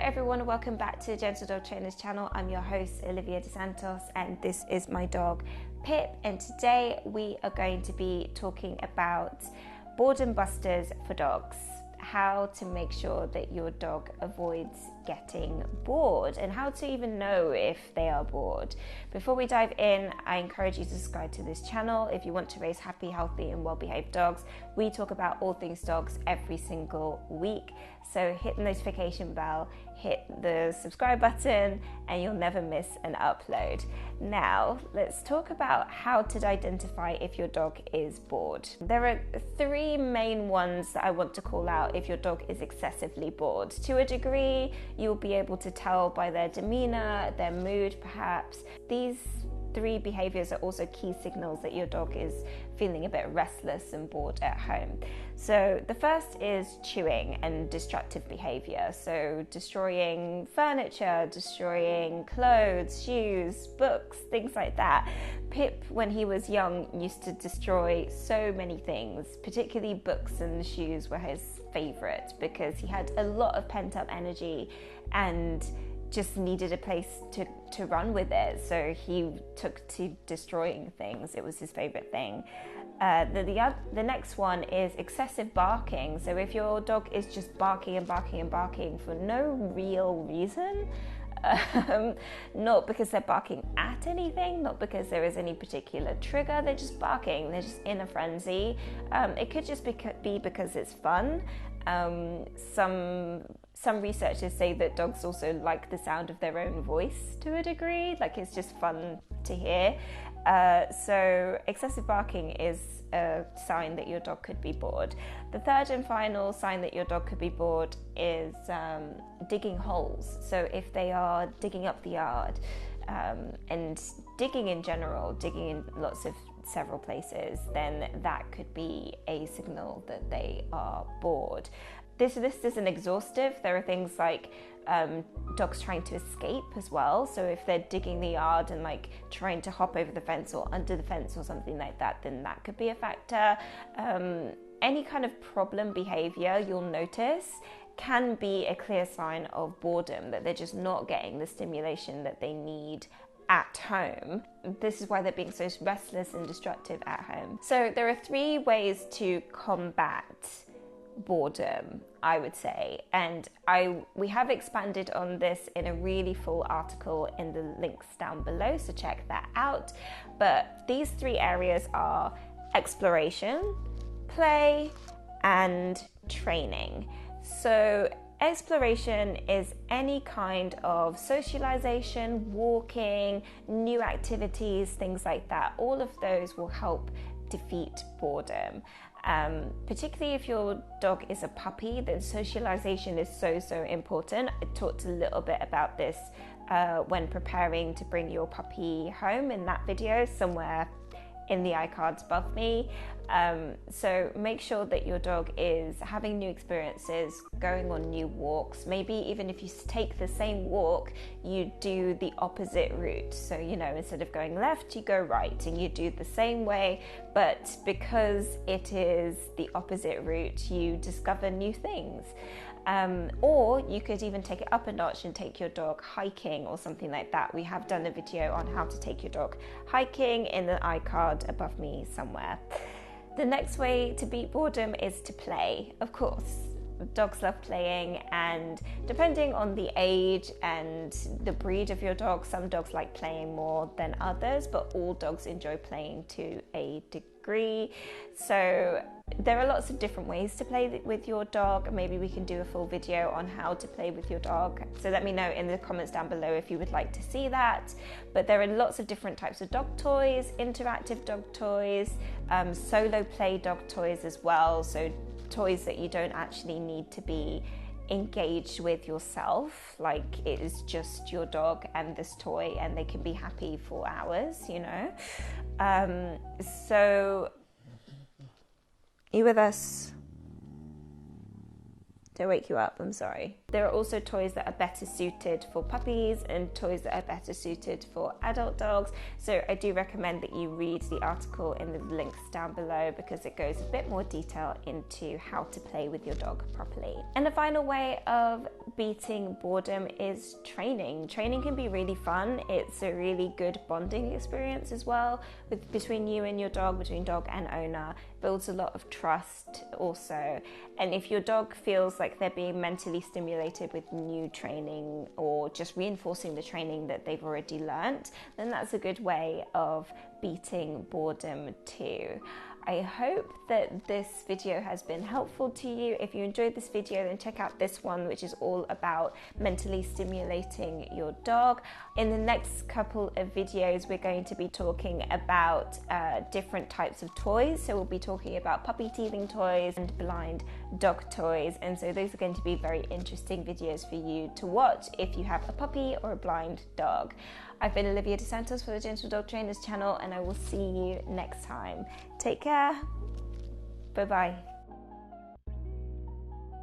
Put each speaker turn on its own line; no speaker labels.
everyone, welcome back to Gentle Dog Trainers channel. I'm your host Olivia De Santos and this is my dog Pip, and today we are going to be talking about boredom busters for dogs. How to make sure that your dog avoids getting bored and how to even know if they are bored. Before we dive in, I encourage you to subscribe to this channel if you want to raise happy, healthy and well-behaved dogs. We talk about all things dogs every single week, so hit the notification bell, hit the subscribe button and you'll never miss an upload. Now let's talk about how to identify if your dog is bored. There are three main ones that I want to call out if your dog is excessively bored. To a degree, you'll be able to tell by their demeanor, their mood perhaps. These three behaviors are also key signals that your dog is feeling a bit restless and bored at home. So the first is chewing and destructive behavior. So destroying furniture, destroying clothes, shoes, books, things like that. Pip, when he was young, used to destroy so many things, particularly books and shoes were his favorite because he had a lot of pent-up energy and just needed a place to run with it. So he took to destroying things. It was his favorite thing. The next one is excessive barking. So if your dog is just barking and barking and barking for no real reason, not because they're barking at anything, not because there is any particular trigger, they're just barking, they're just in a frenzy. It could just be because it's fun. Some researchers say that dogs also like the sound of their own voice to a degree, like it's just fun to hear. So excessive barking is a sign that your dog could be bored. The third and final sign that your dog could be bored is digging holes. So if they are digging up the yard and digging in general, digging in several places, then that could be a signal that they are bored. This list isn't exhaustive. There are things like dogs trying to escape as well. So if they're digging the yard and like trying to hop over the fence or under the fence or something like that, then that could be a factor. Any kind of problem behavior you'll notice can be a clear sign of boredom, that they're just not getting the stimulation that they need at home. This is why they're being so restless and destructive at home. So there are three ways to combat boredom, I would say, and we have expanded on this in a really full article in the links down below, so check that out. But these three areas are exploration, play and training. So exploration is any kind of socialization, walking, new activities, things like that. All of those will help defeat boredom. Particularly if your dog is a puppy, then socialization is so important. I talked a little bit about this when preparing to bring your puppy home in that video somewhere in the iCards above me. So make sure that your dog is having new experiences, going on new walks. Maybe even if you take the same walk, you do the opposite route. So, instead of going left, you go right and you do the same way, but because it is the opposite route, you discover new things. Or you could even take it up a notch and take your dog hiking or something like that. We have done a video on how to take your dog hiking in the iCard above me somewhere. The next way to beat boredom is to play. Of course, dogs love playing, and depending on the age and the breed of your dog, some dogs like playing more than others, but all dogs enjoy playing to a degree. So there are lots of different ways to play with your dog. Maybe we can do a full video on how to play with your dog. So let me know in the comments down below if you would like to see that. But there are lots of different types of dog toys, interactive dog toys, solo play dog toys as well. So toys that you don't actually need to be engaged with yourself, like it is just your dog and this toy and they can be happy for hours, so you with us? Don't wake you up, I'm sorry. There are also toys that are better suited for puppies and toys that are better suited for adult dogs. So I do recommend that you read the article in the links down below, because it goes a bit more detail into how to play with your dog properly. And the final way of beating boredom is training. Training can be really fun. It's a really good bonding experience as well between you and your dog, between dog and owner. Builds a lot of trust also. And if your dog feels like they're being mentally stimulated with new training or just reinforcing the training that they've already learnt, then that's a good way of beating boredom too. I hope that this video has been helpful to you. If you enjoyed this video, then check out this one, which is all about mentally stimulating your dog. In the next couple of videos, we're going to be talking about different types of toys. So we'll be talking about puppy teething toys and blind dog toys. And so those are going to be very interesting videos for you to watch if you have a puppy or a blind dog. I've been Olivia Dos Santos for the Gentle Dog Trainers channel, and I will see you next time. Take care. Bye-bye.